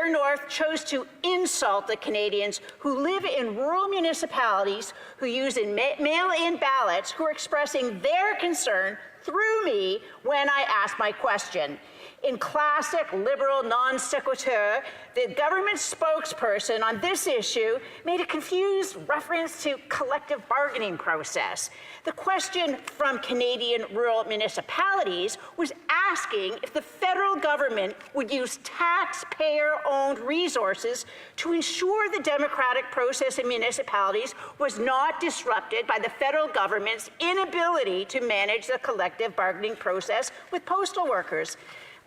Superior North chose to insult the Canadians who live in rural municipalities who use mail-in ballots, who are expressing their concern through me when I ask my question. In classic Liberal non sequitur, the government spokesperson on this issue made a confused reference to collective bargaining process. The question from Canadian rural municipalities was asking if the federal government would use taxpayer-owned resources to ensure the democratic process in municipalities was not disrupted by the federal government's inability to manage the collective bargaining process with postal workers.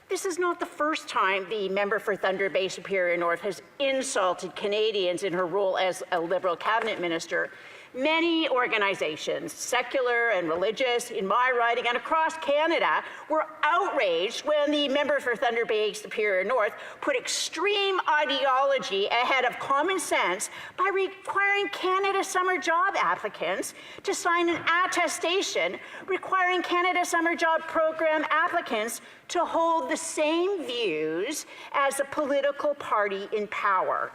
This is not the first time the member for Thunder Bay Superior North has insulted Canadians in her role as a Liberal cabinet minister. Many organizations, secular and religious, in my riding and across Canada, were outraged when the member for Thunder Bay Superior North put extreme ideology ahead of common sense by requiring Canada Summer Job applicants to sign an attestation requiring Canada Summer Job Program applicants to hold the same views as a political party in power.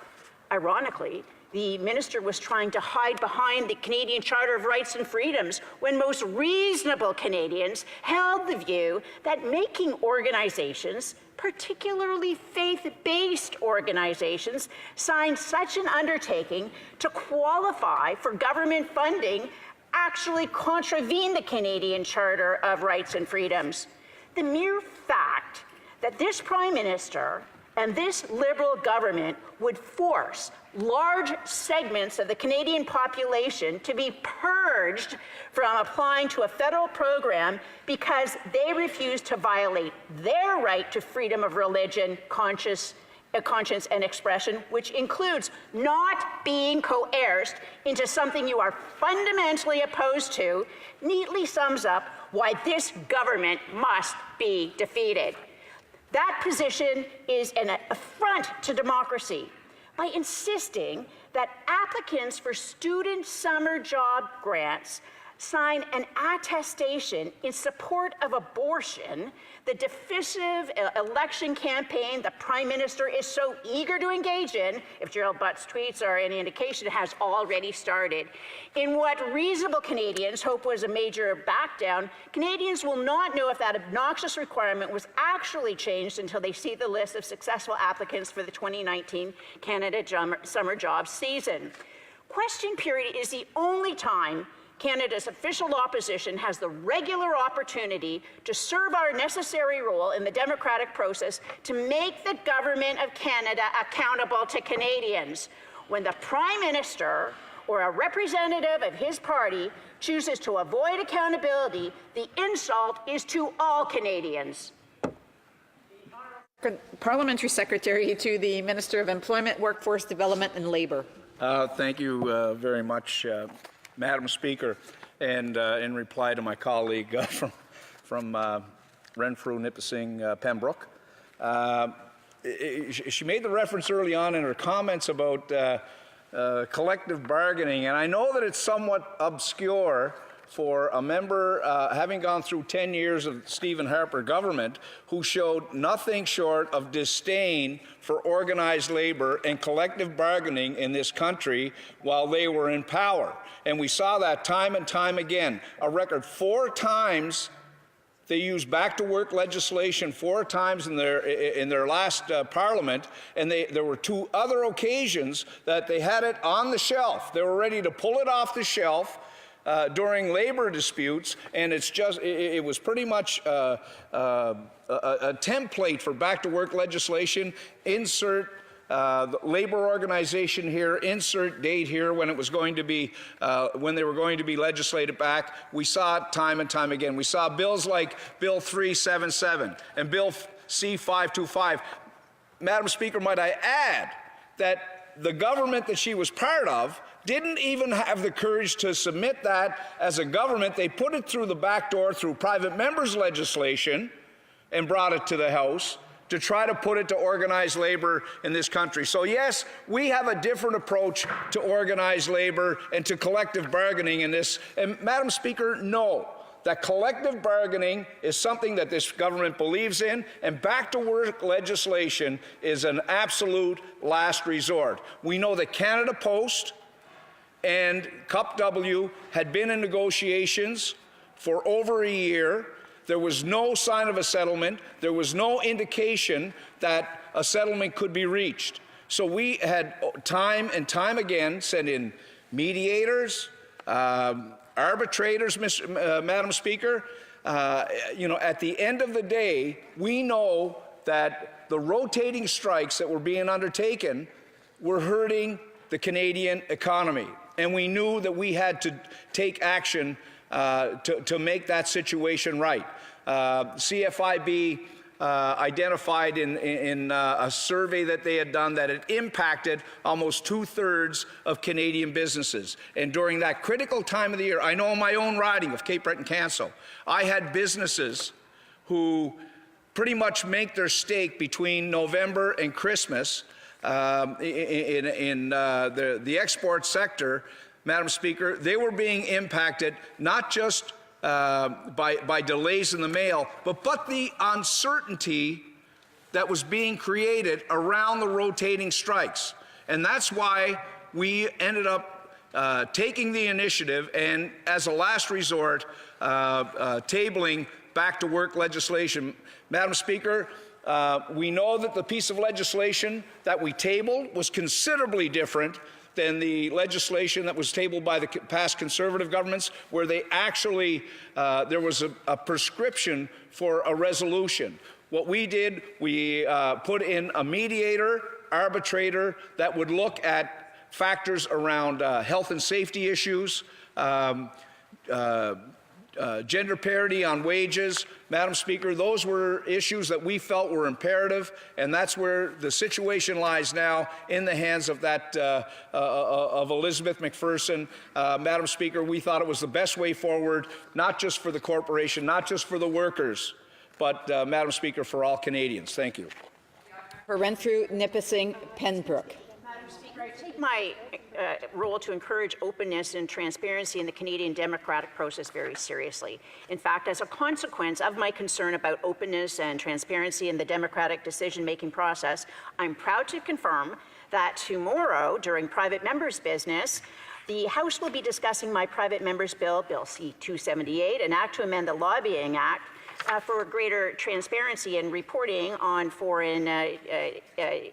Ironically, the minister was trying to hide behind the Canadian Charter of Rights and Freedoms when most reasonable Canadians held the view that making organizations, particularly faith-based organizations, sign such an undertaking to qualify for government funding actually contravene the Canadian Charter of Rights and Freedoms. The mere fact that this Prime Minister and this Liberal government would force large segments of the Canadian population to be purged from applying to a federal program because they refuse to violate their right to freedom of religion, conscience and expression, which includes not being coerced into something you are fundamentally opposed to, neatly sums up why this government must be defeated. That position is an affront to democracy by insisting that applicants for student summer job grants sign an attestation in support of abortion, the divisive election campaign the Prime Minister is so eager to engage in, if Gerald Butt's tweets are any indication, has already started. In what reasonable Canadians hope was a major backdown, Canadians will not know if that obnoxious requirement was actually changed until they see the list of successful applicants for the 2019 Canada Summer Jobs season. Question period is the only time Canada's official opposition has the regular opportunity to serve our necessary role in the democratic process to make the government of Canada accountable to Canadians. When the Prime Minister or a representative of his party chooses to avoid accountability, the insult is to all Canadians. Parliamentary Secretary to the Minister of Employment, Workforce Development and Labour. Thank you very much, Madam Speaker, and in reply to my colleague from Renfrew-Nipissing-Pembroke, she made the reference early on in her comments about collective bargaining, and I know that it's somewhat obscure for a member having gone through 10 years of Stephen Harper government who showed nothing short of disdain for organized labor and collective bargaining in this country while they were in power. And we saw that time and time again. A record 4 times they used back-to-work legislation 4 times in their last Parliament, and there were 2 other occasions that they had it on the shelf. They were ready to pull it off the shelf during labor disputes, and it was pretty much a template for back-to-work legislation. Insert the labor organization here, insert date here when it was going to be, when they were going to be legislated back. We saw it time and time again. We saw bills like Bill 377 and Bill C-525. Madam Speaker, might I add that the government that she was part of didn't even have the courage to submit that as a government. They put it through the back door through private members' legislation and brought it to the House to try to put it to organized labor in this country. So yes, we have a different approach to organized labor and to collective bargaining in this. And Madam Speaker, no, that collective bargaining is something that this government believes in, and back-to-work legislation is an absolute last resort. We know that Canada Post and Cup W had been in negotiations for over a year. There was no sign of a settlement. There was no indication that a settlement could be reached. So we had time and time again sent in mediators, arbitrators, Madam Speaker. At the end of the day, we know that the rotating strikes that were being undertaken were hurting the Canadian economy. And we knew that we had to take action to make that situation right. CFIB identified in a survey that they had done that it impacted almost 2/3 of Canadian businesses. And during that critical time of the year, I know in my own riding of Cape Breton-Canso, I had businesses who pretty much make their stake between November and Christmas in the export sector. Madam Speaker, they were being impacted not just by delays in the mail, but the uncertainty that was being created around the rotating strikes. And that's why we ended up taking the initiative and, as a last resort, tabling back-to-work legislation. Madam Speaker, we know that the piece of legislation that we tabled was considerably different than the legislation that was tabled by the past Conservative governments, where they actually, there was a prescription for a resolution. What we did, we put in a mediator, arbitrator, that would look at factors around health and safety issues, gender parity on wages. Madam Speaker, those were issues that we felt were imperative, and that's where the situation lies now, in the hands of that of Elizabeth McPherson. Madam Speaker, we thought it was the best way forward, not just for the corporation, not just for the workers, but Madam Speaker, for all Canadians. Thank you. For Renfrew-Nipissing-Pembroke. Madam Speaker, I take my role to encourage openness and transparency in the Canadian democratic process very seriously. In fact, as a consequence of my concern about openness and transparency in the democratic decision-making process, I'm proud to confirm that tomorrow, during private members' business, the House will be discussing my private members' bill, Bill C-278, an act to amend the Lobbying Act, for greater transparency and reporting on foreign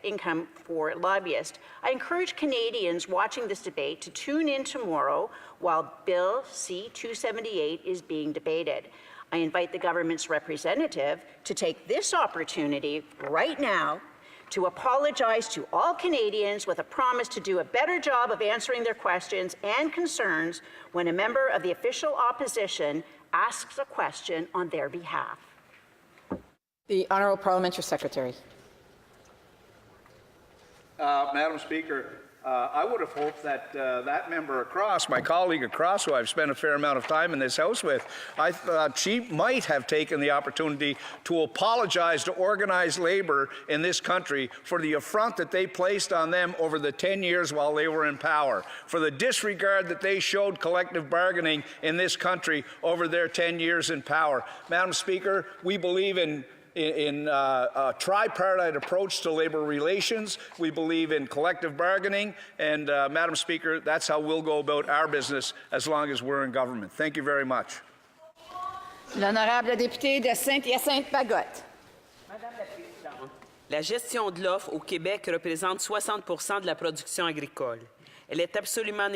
income for lobbyists. I encourage Canadians watching this debate to tune in tomorrow while Bill C-278 is being debated. I invite the government's representative to take this opportunity right now to apologize to all Canadians with a promise to do a better job of answering their questions and concerns when a member of the official opposition asks a question on their behalf. The Honourable Parliamentary Secretary. Madam Speaker, I would have hoped that that member across, my colleague across, who I've spent a fair amount of time in this House with, I thought she might have taken the opportunity to apologize to organized labour in this country for the affront that they placed on them over the 10 years while they were in power, for the disregard that they showed collective bargaining in this country over their 10 years in power. Madam Speaker, we believe in a tripartite approach to labour relations. We believe in collective bargaining, and Madam Speaker, that's how we'll go about our business as long as we're in government. Thank you very much. L'honorable député de Saint-Hyacinthe-Bagotte. La gestion de l'offre au Québec représente 60% de la production agricole. Elle est absolument